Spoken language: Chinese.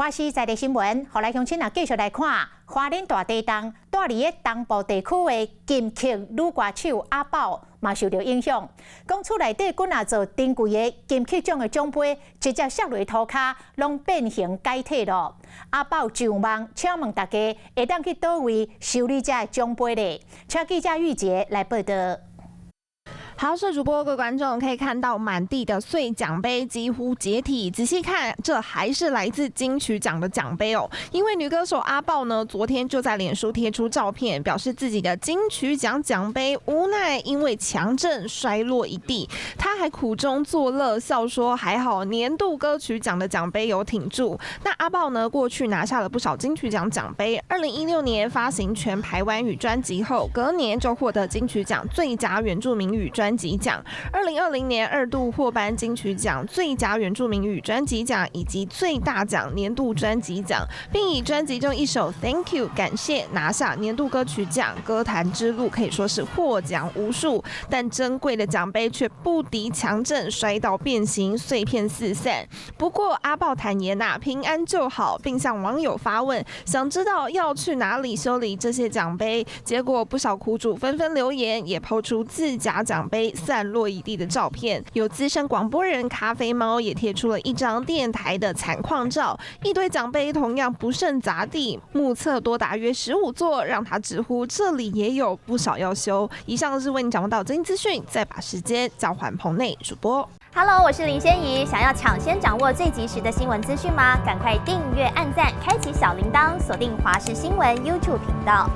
花市在地新闻，后来乡亲啊继续来看花莲大地震，住伫个东部地区的金曲女歌手阿宝嘛受到影响。讲厝内底滚啊做珍贵的金曲奖的奖杯，直接摔落涂骹，拢变形解体咯。阿宝上网请问大家会当去倒位修理这奖杯咧？请记者玉洁来报道。 好，是主播各位观众可以看到满地的碎奖杯几乎解体，仔细看，这还是来自金曲奖的奖杯哦。因为女歌手阿爆呢，昨天就在脸书贴出照片，表示自己的金曲奖奖杯无奈因为强震摔落一地，她还苦中作乐，笑说还好年度歌曲奖的奖杯有挺住。那阿爆呢，过去拿下了不少金曲奖奖杯，2016年发行全排湾语专辑后，隔年就获得金曲奖最佳原住民语专辑奖，2020年2度获颁金曲奖最佳原住民语专辑奖以及最大奖年度专辑奖，并以专辑中一首《Thank You》感谢拿下年度歌曲奖。歌坛之路可以说是获奖无数，但珍贵的奖杯却不敌强震，摔到变形，碎片四散。不过阿爆坦言平安就好，并向网友发问，想知道要去哪里修理这些奖杯。结果不少苦主纷纷留言，也抛出自家奖杯散落一地的照片，有资深广播人咖啡猫也贴出了一张电台的惨况照，一堆奖杯同样不慎砸地，目测多达约15座，让他直呼这里也有不少要修。以上是为你掌握到最新资讯，再把时间交还棚内主播。Hello， 我是林仙怡，想要抢先掌握最及时的新闻资讯吗？赶快订阅、按赞、开启小铃铛，锁定华视新闻 YouTube 频道。